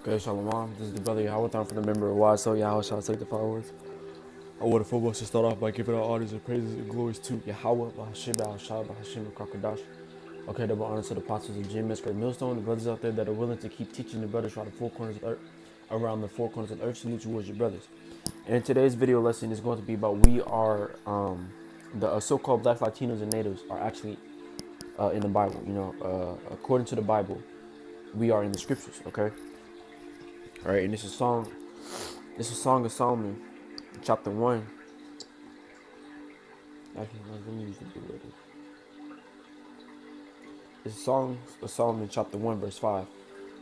Okay, Shalom. This is the brother Yahweh. I'm from the member of Why So Yahweh shall take the followers. I want the foremost to start off by giving our honors and praises and glories to Yahweh, Bahashim, Bahashah, Bahashim, and Kakadash. Okay, double honors to the apostles of Jim, Great Millstone, the brothers out there that are willing to keep teaching the brothers around the four corners of earth, Salute you as your brothers. And in today's video lesson is going to be about we are the so-called Black Latinos and Natives are actually in the Bible. According to the Bible, we are in the scriptures. Okay. All right, and this is Song of Solomon, chapter 1. Actually, let me use the blue letters. This is Song of Solomon, chapter 1, verse 5.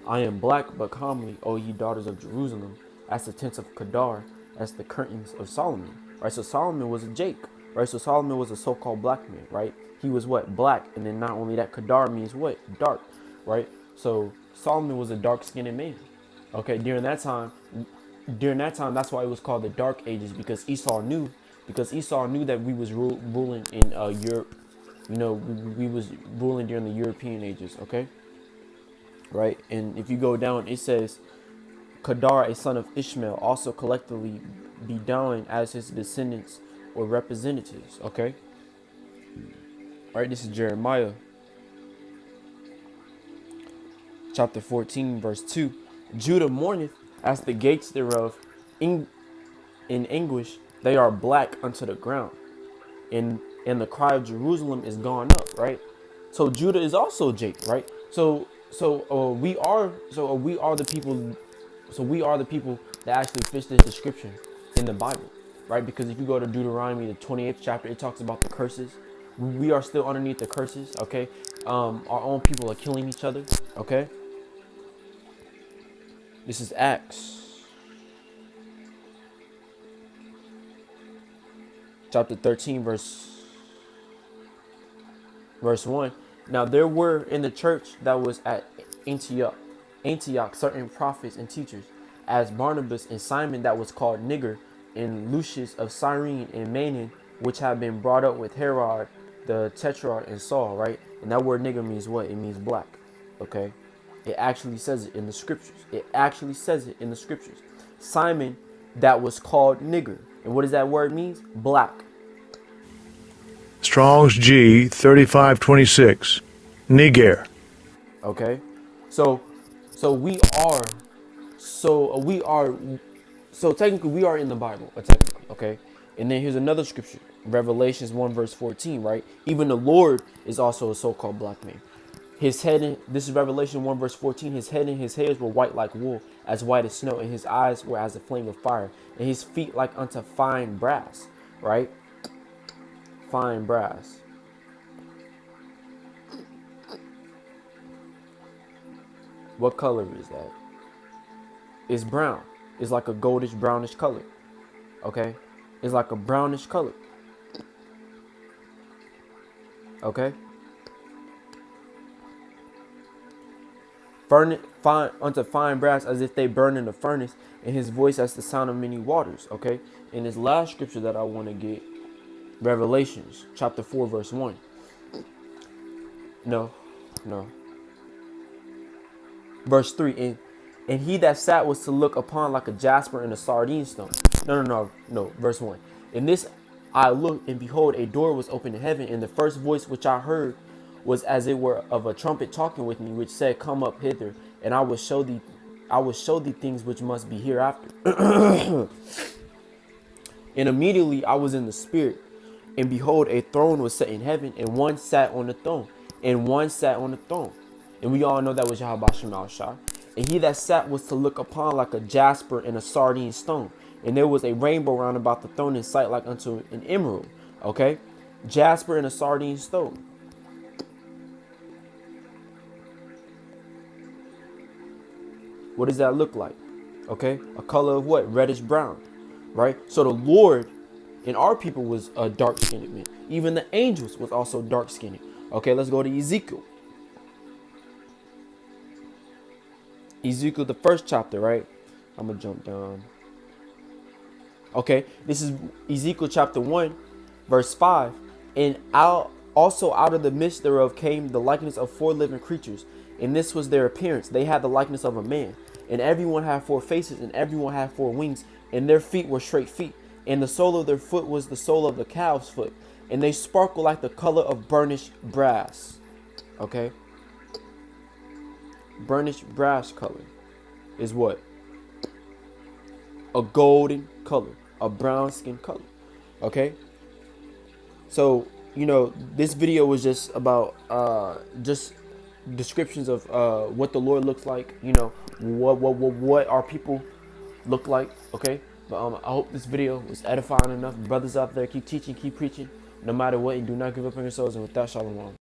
I am black, but calmly, O ye daughters of Jerusalem, as the tents of Kedar, as the curtains of Solomon. Right, so Solomon was a Jake. Right, so Solomon was a so-called black man. Right, he was what? Black, and then not only that, Kedar means what? Dark. Right, so Solomon was a dark-skinned man. Okay, during that time, that's why it was called the Dark Ages, because Esau knew that we was ruling in Europe. We was ruling during the European ages. Okay, right. And if you go down, it says, Kedar, a son of Ishmael, also collectively be down as his descendants or representatives. Okay, all right. This is Jeremiah, chapter 14, verse 2. Judah mourneth as the gates thereof in anguish, they are black unto the ground. And the cry of Jerusalem is gone up, right? So Judah is also Jake, right? We are the people. So we are the people that actually fit this description in the Bible, right? Because if you go to Deuteronomy, the 28th chapter, it talks about the curses. We are still underneath the curses, okay? Our own people are killing each other, okay? This is Acts, chapter 13, verse 1. Now there were in the church that was at Antioch certain prophets and teachers, as Barnabas and Simon that was called Nigger, and Lucius of Cyrene and Manaen, which had been brought up with Herod the Tetrarch and Saul, right? And that word nigger means what? It means black. Okay. It actually says it in the scriptures. Simon that was called Nigger. And what does that word mean? Black. Strong's G 3526. Niger. Okay. So technically we are in the Bible, technically, okay? And then here's another scripture, Revelations 1 verse 14, right? Even the Lord is also a so-called black man. His head, this is Revelation 1 verse 14, his head and his hairs were white like wool, as white as snow, and his eyes were as a flame of fire, and his feet like unto fine brass, right? Fine brass. What color is that? It's brown. It's like a goldish brownish color. Okay? It's like a brownish color. Okay? Unto fine brass, as if they burn in a furnace, and his voice as the sound of many waters. Okay? And this last scripture that I want to get, Revelations chapter 4 verse 1. No. Verse 3. And he that sat was to look upon like a jasper and a sardine stone. No. Verse 1. In this I looked, and behold, a door was opened in heaven, and the first voice which I heard was as it were of a trumpet talking with me, which said, Come up hither, and I will show thee things which must be hereafter. And immediately I was in the spirit, and behold, a throne was set in heaven, and one sat on the throne, and we all know that was Yahweh Shemal Shah. And he that sat was to look upon like a jasper and a sardine stone. And there was a rainbow round about the throne in sight like unto an emerald. Okay? Jasper and a sardine stone. What does that look like? Okay? A color of what? Reddish brown. Right? So the Lord in our people was a dark-skinned man. Even the angels was also dark-skinned. Okay, let's go to Ezekiel. Ezekiel, the first chapter, right? I'm going to jump down. Okay, this is Ezekiel chapter 1, verse 5. And also out of the midst thereof came the likeness of 4 living creatures. And this was their appearance. They had the likeness of a man. And everyone had 4 faces, and everyone had 4 wings, and their feet were straight feet. And the sole of their foot was the sole of the calf's foot, and they sparkled like the color of burnished brass. Okay? Burnished brass color is what? A golden color, a brown skin color. Okay? So, this video was just about just descriptions of what the Lord looks like, what our people look like, okay? But I hope this video was edifying enough. Brothers out there, keep teaching, keep preaching, no matter what, and do not give up on your souls. And with that, shalom.